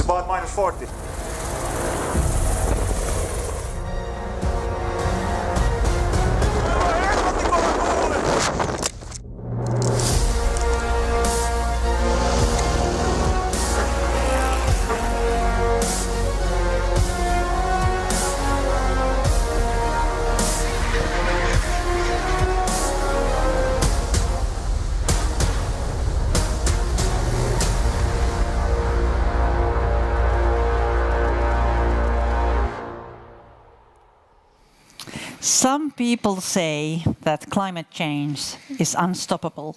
about minus 40. Some people say that climate change is unstoppable.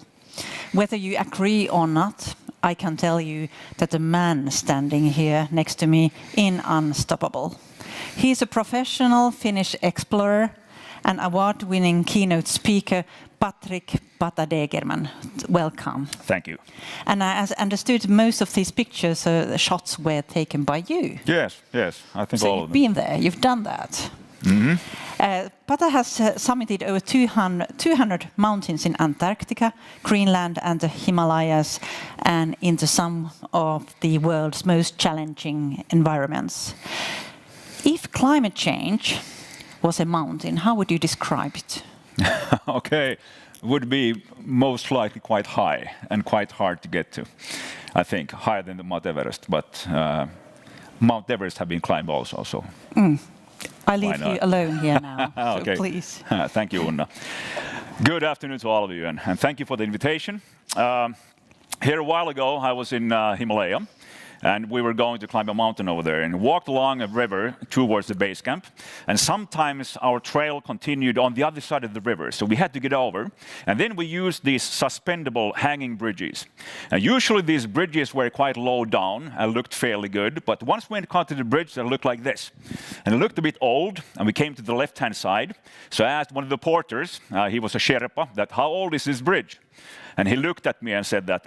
Whether you agree or not, I can tell you that the man standing here next to me is unstoppable. He's a professional Finnish explorer and award-winning keynote speaker, Pata Degerman. Welcome. Thank you. And I understood most of these pictures, the shots were taken by you. Yes, I think so all you've of them. been there, you've done that. Mm-hmm. Pata has summited over 200 mountains in Antarctica, Greenland and the Himalayas, and into some of the world's most challenging environments. If climate change was a mountain, how would you describe it? Okay, would be most likely quite high and quite hard to get to. I think higher than the Mount Everest, but Mount Everest have been climbed also. So. I leave you alone here now, so okay. Please. Thank you, Unna. Good afternoon to all of you, and thank you for the invitation. Here a while ago, I was in Himalaya, and we were going to climb a mountain over there, and walked along a river towards the base camp. And sometimes our trail continued on the other side of the river, so we had to get over. And then we used these suspendable hanging bridges. And usually these bridges were quite low down and looked fairly good, but once we got to the bridge, they looked like this. And it looked a bit old, and we came to the left-hand side. So I asked one of the porters, he was a Sherpa, that how old is this bridge? And he looked at me and said that,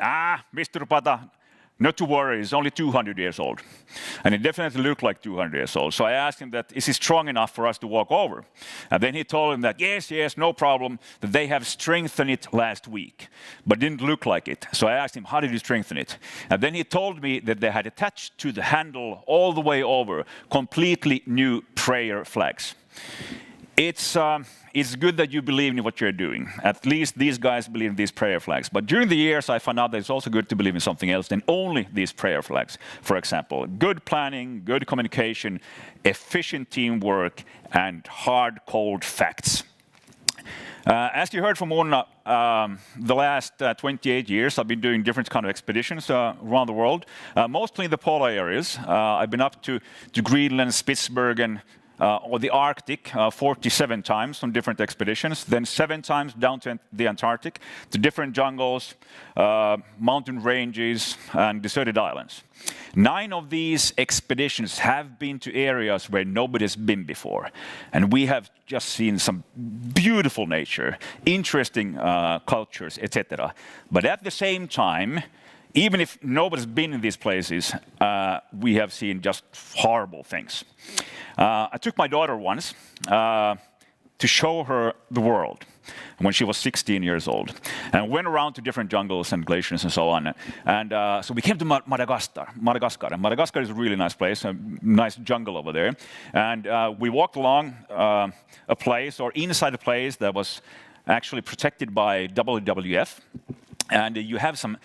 Mr. Pata, not to worry, it's only 200 years old. And it definitely looked like 200 years old. So I asked him that, is he strong enough for us to walk over? And then he told him that, yes, no problem, that they have strengthened it last week, but didn't look like it. So I asked him, how did you strengthen it? And then he told me that they had attached to the handle all the way over completely new prayer flags. It's good that you believe in what you're doing. At least these guys believe in these prayer flags. But during the years, I found out that it's also good to believe in something else than only these prayer flags. For example, good planning, good communication, efficient teamwork, and hard, cold facts. As you heard from Unna, the last 28 years, I've been doing different kind of expeditions around the world, mostly in the polar areas. I've been up to Greenland, Spitsbergen, or the Arctic 47 times on different expeditions, then 7 times down to the Antarctic, to different jungles, mountain ranges, and deserted islands. 9 of these expeditions have been to areas where nobody's been before. And we have just seen some beautiful nature, interesting cultures, etc. But at the same time, even if nobody's been in these places, we have seen just horrible things. I took my daughter once to show her the world when she was 16 years old, and went around to different jungles and glaciers and so on. And so we came to Madagascar. And Madagascar is a really nice place, a nice jungle over there. And we walked along a place, or inside a place that was actually protected by WWF. And you have some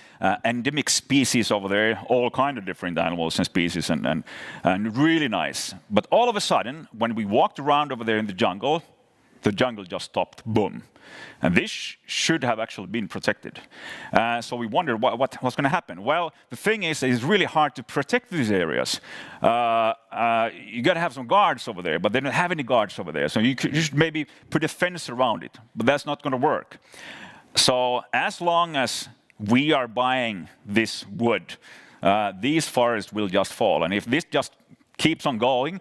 endemic species over there, all kind of different animals and species, and really nice. But all of a sudden, when we walked around over there in the jungle just stopped, boom. And this should have actually been protected. So we wondered what was going to happen. Well, the thing is, it's really hard to protect these areas. You got to have some guards over there, but they don't have any guards over there. So you should maybe put a fence around it, but that's not going to work. So as long as we are buying this wood, these forests will just fall. And if this just keeps on going,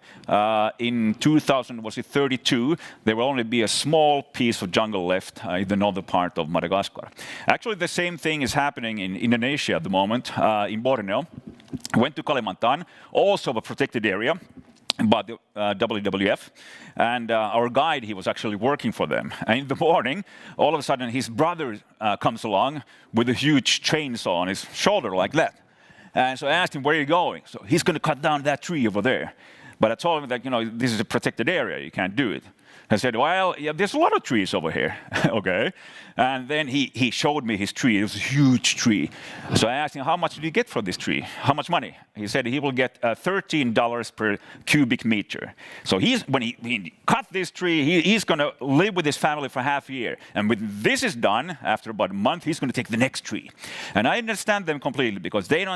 in 2032, there will only be a small piece of jungle left in the northern part of Madagascar. Actually, the same thing is happening in Indonesia at the moment, in Borneo. I went to Kalimantan, also a protected area by the WWF, and our guide, he was actually working for them. And in the morning, all of a sudden, his brother comes along with a huge chainsaw on his shoulder like that. And so I asked him, where are you going? So he's going to cut down that tree over there. But I told him that, this is a protected area, you can't do it. I said, well, yeah, there's a lot of trees over here. Okay. And then he showed me his tree. It was a huge tree. So I asked him, how much did you get for this tree? How much money? He said he will get $13 per cubic meter. So when he cut this tree, he's going to live with his family for half a year. And when this is done, after about a month, he's going to take the next tree. And I understand them completely because they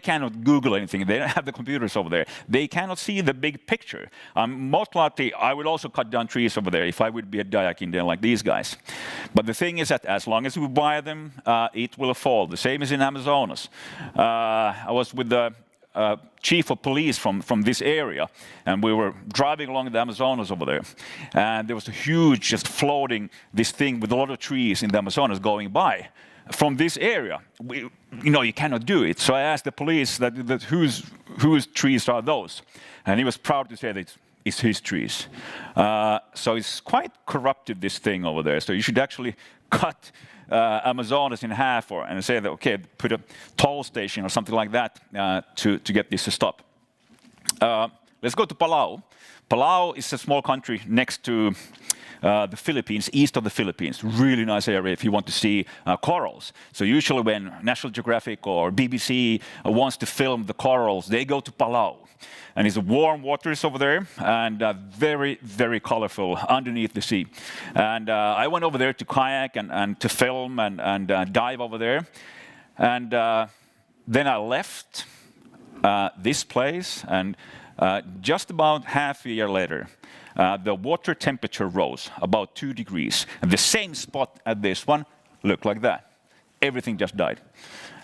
cannot Google anything. They don't have the computers over there. They cannot see the big picture. Most likely, I would also cut down trees over there if I would be a Dayak Indian like these guys. But the thing is that as long as we buy them, it will fall. The same is in Amazonas. I was with the chief of police from this area, and we were driving along the Amazonas over there. And there was a huge, just floating, this thing with a lot of trees in the Amazonas going by. From this area, you cannot do it. So I asked the police that whose trees are those? And he was proud to say that it's his trees. So it's quite corrupted, this thing over there. So you should actually cut Amazonas in half and say that, okay, put a toll station or something like that to get this to stop. Let's go to Palau. Palau is a small country next to the Philippines, east of the Philippines. Really nice area if you want to see corals. So usually when National Geographic or BBC wants to film the corals, they go to Palau. And it's warm waters over there and very, very colorful underneath the sea. And I went over there to kayak and to film and dive over there. And then I left this place, and just about half a year later, the water temperature rose about 2 degrees. And the same spot at this one looked like that. Everything just died.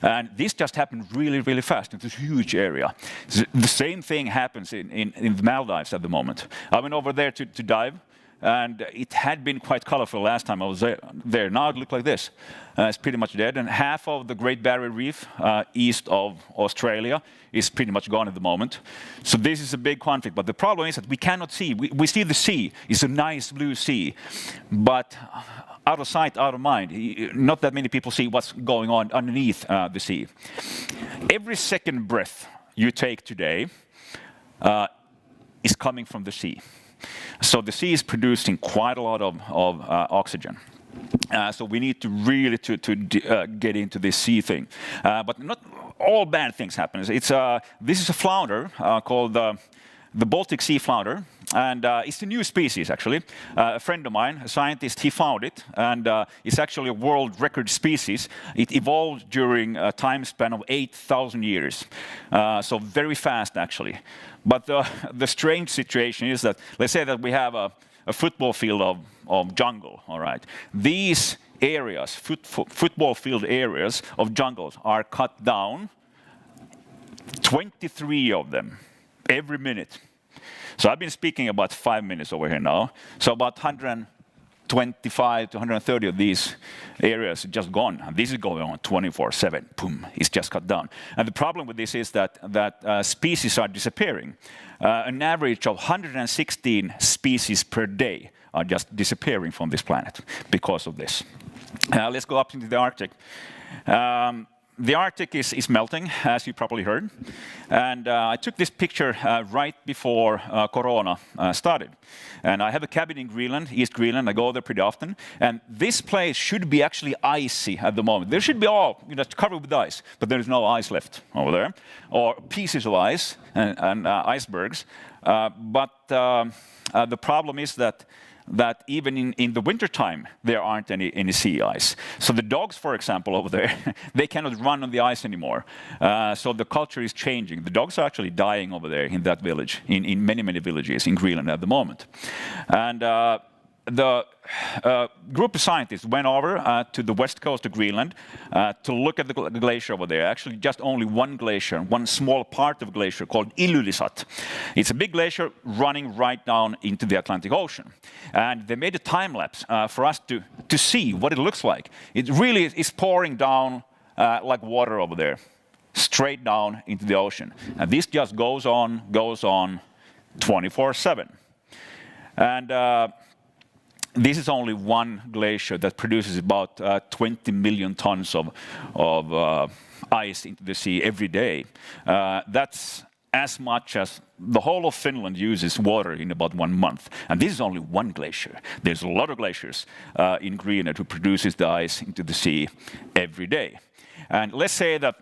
And this just happened really, really fast. It's a huge area. The same thing happens in the Maldives at the moment. I went over there to dive, and it had been quite colorful last time I was there. Now it looked like this. It's pretty much dead, and half of the Great Barrier Reef east of Australia is pretty much gone at the moment. So this is a big conflict, but the problem is that we cannot see. We see the sea. It's a nice blue sea, but out of sight, out of mind. Not that many people see what's going on underneath the sea. Every second breath you take today is coming from the sea. So the sea is producing quite a lot of oxygen. So we need to really get into this sea thing. But not all bad things happen. This is a flounder called the Baltic Sea Flounder, and it's a new species, actually. A friend of mine, a scientist, he found it, and it's actually a world record species. It evolved during a time span of 8,000 years, so very fast, actually. But the strange situation is that, let's say that we have a football field of jungle, all right? These areas, football field areas of jungles, are cut down, 23 of them, every minute. So I've been speaking about 5 minutes over here now. So about 125 to 130 of these areas are just gone. And this is going on 24/7. Boom, it's just cut down. And the problem with this is that species are disappearing. An average of 116 species per day are just disappearing from this planet because of this. Let's go up into the Arctic. The Arctic is melting, as you probably heard. And I took this picture right before Corona started. And I have a cabin in Greenland, East Greenland. I go there pretty often. And this place should be actually icy at the moment. There should be all covered with ice, but there is no ice left over there, or pieces of ice and icebergs. But the problem is that even in the wintertime, there aren't any sea ice. So the dogs, for example, over there, they cannot run on the ice anymore. So the culture is changing. The dogs are actually dying over there in that village, in many, many villages in Greenland at the moment. And the group of scientists went over to the west coast of Greenland to look at the glacier over there. Actually, just only one glacier, one small part of a glacier called Ilulissat. It's a big glacier running right down into the Atlantic Ocean. And they made a time lapse for us to see what it looks like. It really is pouring down like water over there, straight down into the ocean. And this just goes on 24/7. And this is only one glacier that produces about 20 million tons of ice into the sea every day. That's as much as the whole of Finland uses water in about 1 month. And this is only one glacier. There's a lot of glaciers in Greenland who produces the ice into the sea every day. And let's say that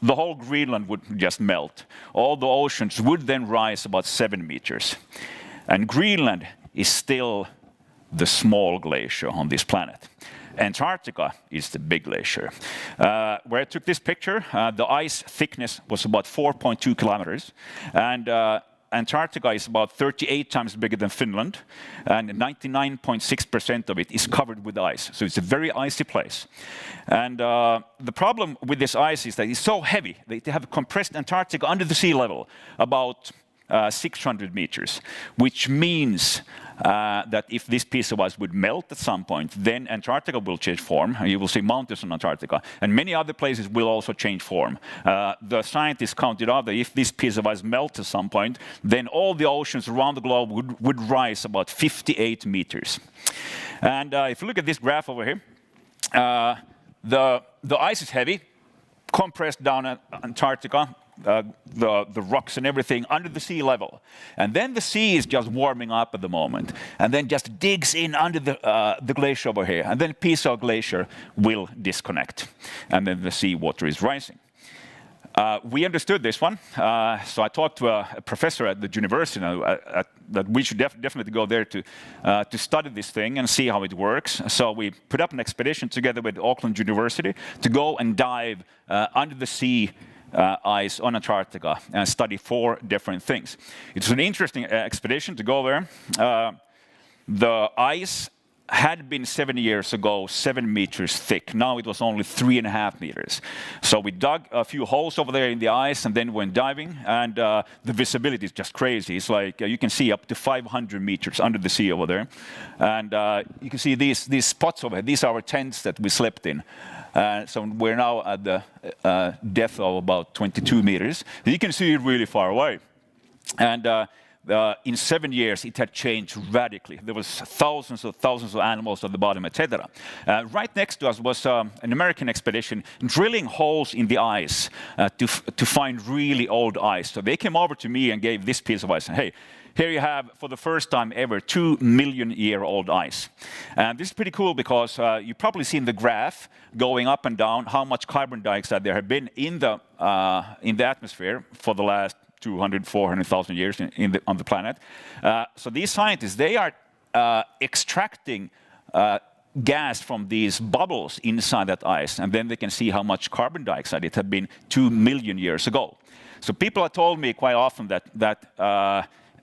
the whole Greenland would just melt. All the oceans would then rise about 7 meters. And Greenland is still the small glacier on this planet. Antarctica is the big glacier. Where I took this picture, the ice thickness was about 4.2 kilometers. And Antarctica is about 38 times bigger than Finland. And 99.6% of it is covered with ice. So it's a very icy place. And the problem with this ice is that it's so heavy. They have compressed Antarctica under the sea level, about 600 meters, which means that if this piece of ice would melt at some point, then Antarctica will change form. You will see mountains on Antarctica. And many other places will also change form. The scientists counted out that if this piece of ice melts at some point, then all the oceans around the globe would rise about 58 meters. And if you look at this graph over here, the ice is heavy, compressed down at Antarctica, the rocks and everything under the sea level. And then the sea is just warming up at the moment, and then just digs in under the glacier over here. And then a piece of glacier will disconnect, and then the sea water is rising. We understood this one, so I talked to a professor at the university that we should definitely go there to study this thing and see how it works. So we put up an expedition together with Auckland University to go and dive under the sea ice on Antarctica and study 4 different things. It's an interesting expedition to go there. The ice had been 7 years ago 7 meters thick. Now it was only 3.5 meters. So we dug a few holes over there in the ice and then went diving, and the visibility is just crazy. It's like you can see up to 500 meters under the sea over there. And you can see these spots over here. These are our tents that we slept in. So we're now at the depth of about 22 meters. You can see it really far away. And in 7 years, it had changed radically. There was thousands of animals at the bottom, etc. Right next to us was an American expedition drilling holes in the ice to find really old ice. So they came over to me and gave this piece of ice. And, hey, here you have, for the first time ever, 2 million-year-old ice. And this is pretty cool because you've probably seen the graph going up and down, how much carbon dioxide there have been in the atmosphere for the last 200, 400,000 years on the planet. So these scientists, they are extracting gas from these bubbles inside that ice, and then they can see how much carbon dioxide it had been 2 million years ago. So people have told me quite often that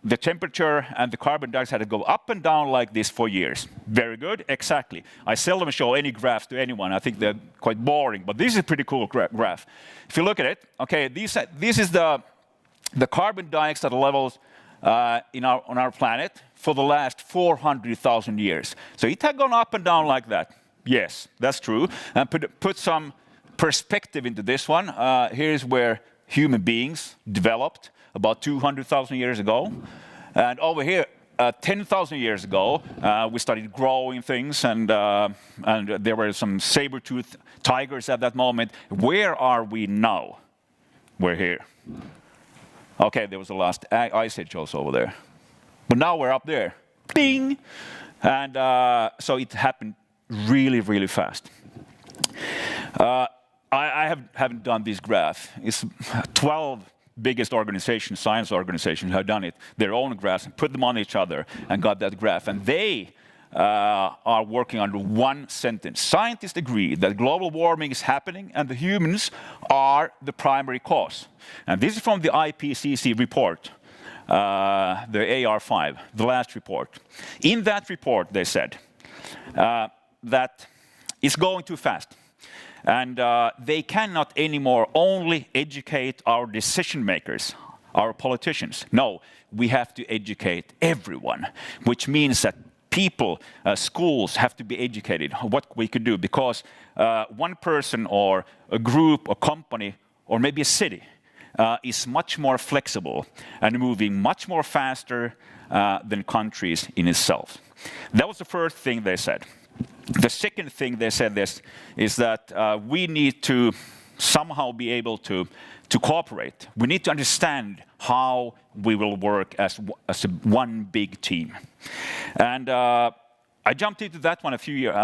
the temperature and the carbon dioxide go up and down like this for years. Very good, exactly. I seldom show any graphs to anyone. I think they're quite boring, but this is a pretty cool graph. If you look at it, okay, this is the carbon dioxide levels on our planet for the last 400,000 years. So it had gone up and down like that. Yes, that's true. And put some perspective into this one. Here's where human beings developed about 200,000 years ago. And over here, 10,000 years ago, we started growing things, and there were some saber-toothed tigers at that moment. Where are we now? We're here. Okay, there was the last ice age also over there. But now we're up there. Ding! And so it happened really, really fast. I haven't done this graph. It's 12 biggest organizations, science organizations, have done it, their own graphs, and put them on each other and got that graph. And they are working under one sentence. Scientists agree that global warming is happening and the humans are the primary cause. And this is from the IPCC report, the AR5, the last report. In that report, they said that it's going too fast. And they cannot anymore only educate our decision makers, our politicians. No, we have to educate everyone, which means that people, schools have to be educated what we could do, because one person or a group, a company, or maybe a city is much more flexible and moving much more faster than countries in itself. That was the first thing they said. The second thing they said is that we need to somehow be able to cooperate. We need to understand how we will work as one big team. And I jumped into that one a few years,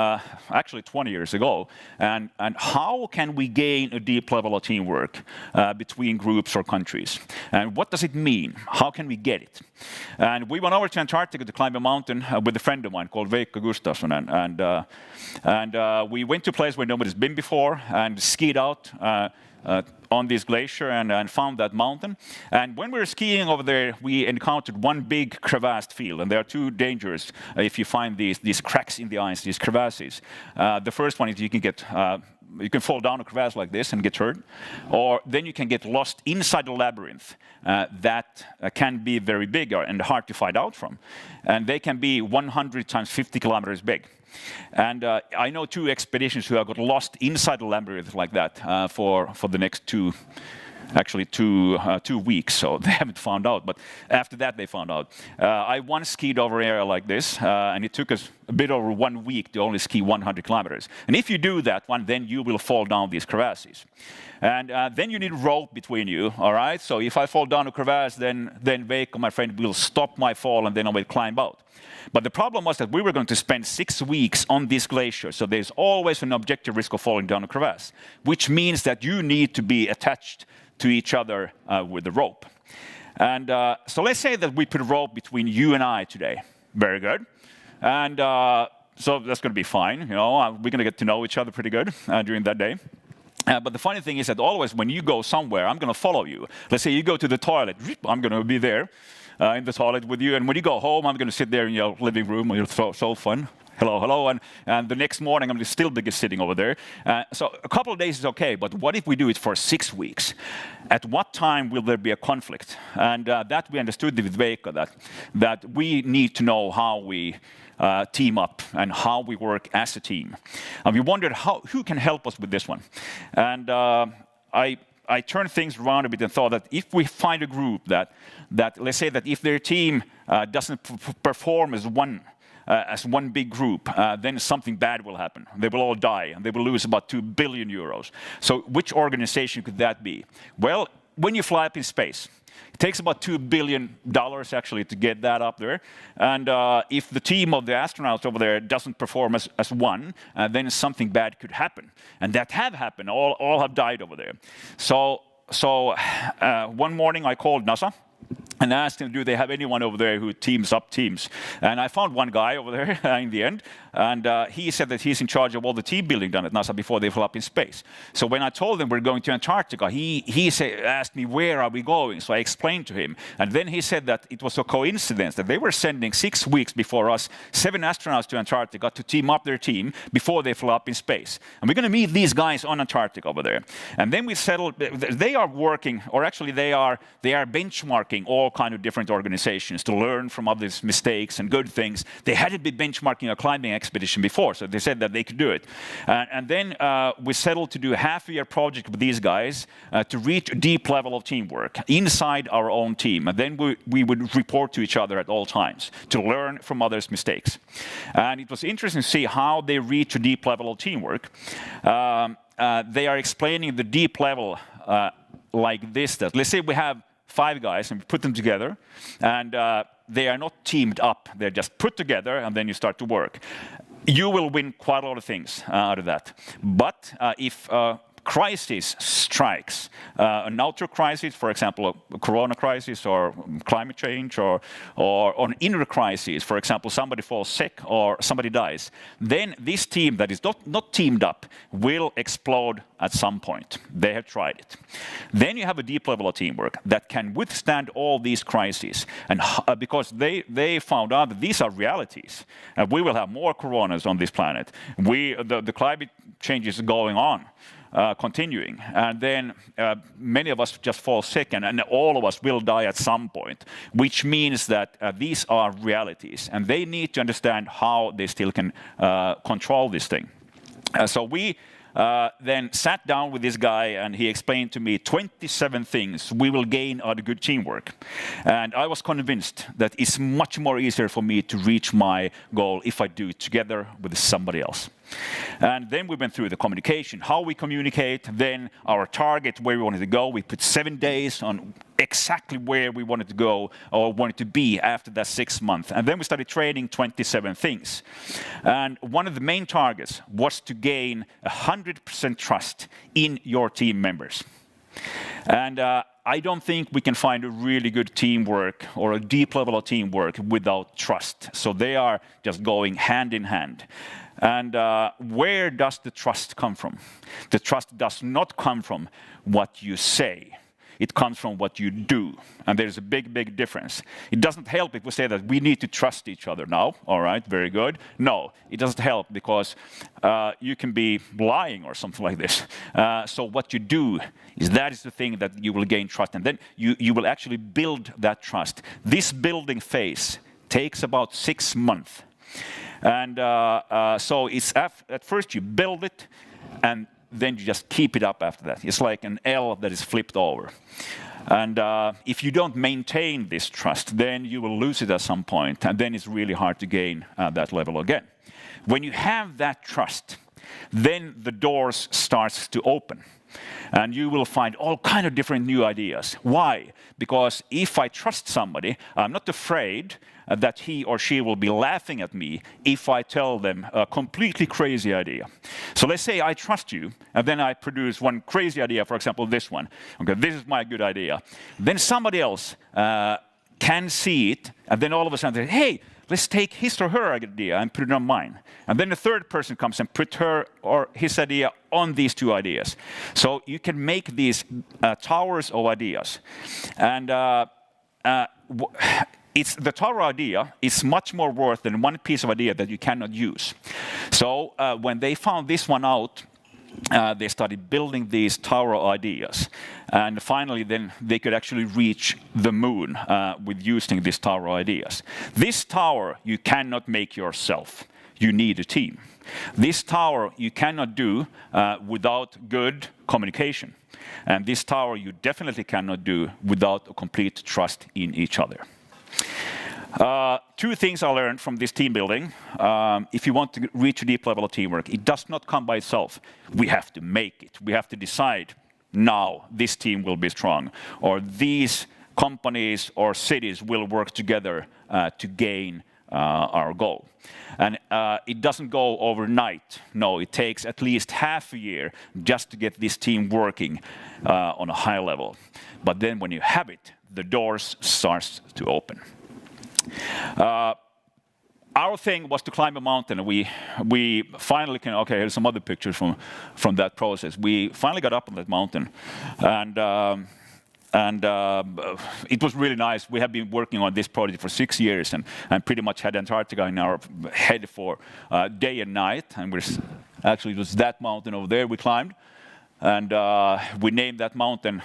actually 20 years ago. And how can we gain a deep level of teamwork between groups or countries? And what does it mean? How can we get it? And we went over to Antarctica to climb a mountain with a friend of mine called Veikko Gustafsson. And we went to a place where nobody's been before and skied out on this glacier and found that mountain. And when we were skiing over there, we encountered one big crevassed field. And there are two dangers if you find these cracks in the ice, these crevasses. The first one is you can fall down a crevasse like this and get hurt. Or then you can get lost inside a labyrinth that can be very big and hard to find out from. And they can be 100 times 50 kilometers big. And I know two expeditions who have got lost inside a labyrinth like that for the next two weeks, so they haven't found out. But after that, they found out. I once skied over an area like this, and it took us a bit over 1 week to only ski 100 kilometers. And if you do that one, then you will fall down these crevasses. And then you need a rope between you, all right? So if I fall down a crevasse, then Veikko, my friend, will stop my fall, and then I will climb out. But the problem was that we were going to spend 6 weeks on this glacier, so there's always an objective risk of falling down a crevasse, which means that you need to be attached to each other with the rope. And so let's say that we put a rope between you and I today. Very good. And so that's going to be fine. You know, we're going to get to know each other pretty good during that day. But the funny thing is that always when you go somewhere, I'm going to follow you. Let's say you go to the toilet, I'm going to be there in the toilet with you. And when you go home, I'm going to sit there in your living room. It's so fun. Hello, hello. And the next morning, I'm still sitting over there. So a couple of days is okay, but what if we do it for 6 weeks? At what time will there be a conflict? And that we understood with Veikko, that we need to know how we team up and how we work as a team. And we wondered who can help us with this one. And I turned things around a bit and thought that if we find a group that let's say that if their team doesn't perform as one big group, then something bad will happen. They will all die, and they will lose about 2 billion euros. So which organization could that be? Well, when you fly up in space, it takes about $2 billion actually to get that up there. And if the team of the astronauts over there doesn't perform as one, then something bad could happen. And that have happened. All have died over there. So one morning I called NASA and asked him, do they have anyone over there who teams up teams? And I found one guy over there in the end, and he said that he's in charge of all the team building done at NASA before they flew up in space. So when I told him we're going to Antarctica, he asked me, where are we going? So I explained to him. And then he said that it was a coincidence that they were sending 6 weeks before us 7 astronauts to Antarctica to team up their team before they flew up in space. And we're going to meet these guys on Antarctica over there. And then we settled, they are working, or actually they are benchmarking all kind of different organizations to learn from others' mistakes and good things. They hadn't been benchmarking a climbing expedition before, so they said that they could do it. And then we settled to do a half-year project with these guys to reach a deep level of teamwork inside our own team. And then we would report to each other at all times to learn from others' mistakes. And it was interesting to see how they reach a deep level of teamwork. They are explaining the deep level like this, that let's say we have 5 guys and we put them together, and they are not teamed up, they're just put together, and then you start to work. You will win quite a lot of things out of that. But if crisis strikes, an outer crisis, for example, a corona crisis or climate change, or an inner crisis, for example, somebody falls sick or somebody dies, then this team that is not teamed up will explode at some point. They have tried it. Then you have a deep level of teamwork that can withstand all these crises, and because they found out that these are realities. We will have more coronas on this planet. The climate change is going on. Continuing, and then many of us just fall sick, and all of us will die at some point, which means that these are realities, and they need to understand how they still can control this thing. So we then sat down with this guy and he explained to me 27 things we will gain out of good teamwork. And I was convinced that it's much more easier for me to reach my goal if I do it together with somebody else. And then we went through the communication, how we communicate, then our target, where we wanted to go. We put 7 days on exactly where we wanted to go or wanted to be after that 6 months. And then we started training 27 things. And one of the main targets was to gain 100% trust in your team members. And I don't think we can find a really good teamwork or a deep level of teamwork without trust. So they are just going hand in hand. And where does the trust come from? The trust does not come from what you say. It comes from what you do. And there's a big, big difference. It doesn't help if we say that we need to trust each other now. All right, very good. No, it doesn't help because you can be lying or something like this. So what you do is that is the thing that you will gain trust. And then you will actually build that trust. This building phase takes about 6 months. And so it's at first you build it, and then you just keep it up after that. It's like an L that is flipped over. And if you don't maintain this trust, then you will lose it at some point, and then it's really hard to gain that level again. When you have that trust, then the doors starts to open. And you will find all kind of different new ideas. Why? Because if I trust somebody, I'm not afraid that he or she will be laughing at me if I tell them a completely crazy idea. So let's say I trust you, and then I produce one crazy idea, for example, this one. Okay, this is my good idea. Then somebody else can see it, and then all of a sudden, hey, let's take his or her idea and put it on mine. And then the third person comes and put her or his idea on these two ideas. So you can make these towers of ideas. And the tower idea is much more worth than one piece of idea that you cannot use. So when they found this one out, they started building these tower ideas. And finally, then they could actually reach the moon with using these tower ideas. This tower you cannot make yourself. You need a team. This tower you cannot do without good communication. And this tower you definitely cannot do without a complete trust in each other. Two things I learned from this team building. If you want to reach a deep level of teamwork, it does not come by itself. We have to make it. We have to decide now this team will be strong, or these companies or cities will work together to gain our goal. And it doesn't go overnight. No, it takes at least half a year just to get this team working on a high level. But then when you have it, the doors start to open. Our thing was to climb a mountain. We finally can. Okay, here's some other pictures from that process. We finally got up on that mountain, and it was really nice. We have been working on this project for 6 years, and pretty much had Antarctica in our head for day and night. And actually it was that mountain over there we climbed, and we named that mountain.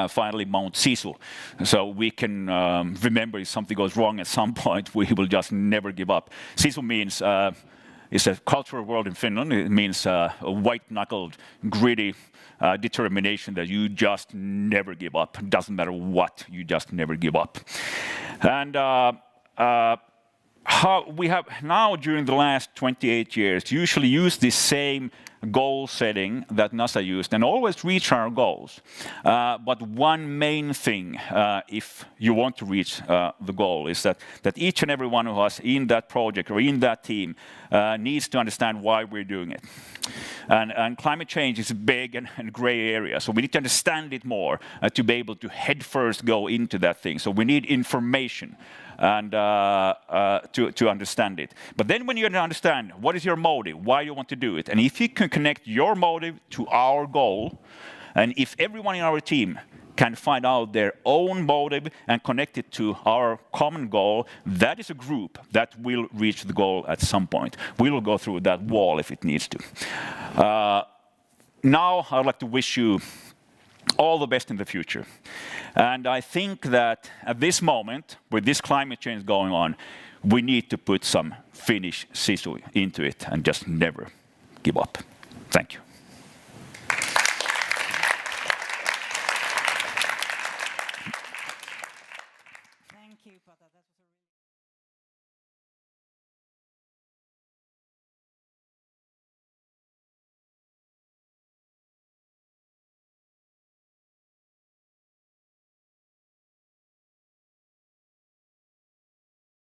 Finally, Mount Sisu. So we can remember if something goes wrong at some point, we will just never give up. Sisu means, it's a cultural word in Finland. It means a white-knuckled, gritty determination that you just never give up. Doesn't matter what, you just never give up. And how we have now, during the last 28 years, usually used this same goal setting that NASA used and always reach our goals. But one main thing, if you want to reach the goal, is that each and every one of us in that project or in that team needs to understand why we're doing it. And climate change is a big and gray area, so we need to understand it more to be able to head first go into that thing. So we need information and to understand it. But then when you understand what is your motive, why you want to do it, and if you can connect your motive to our goal, and if everyone in our team can find out their own motive and connect it to our common goal, that is a group that will reach the goal at some point. We will go through that wall if it needs to. Now I'd like to wish you all the best in the future. And I think that at this moment, with this climate change going on, we need to put some Finnish sisu into it and just never give up. Thank you.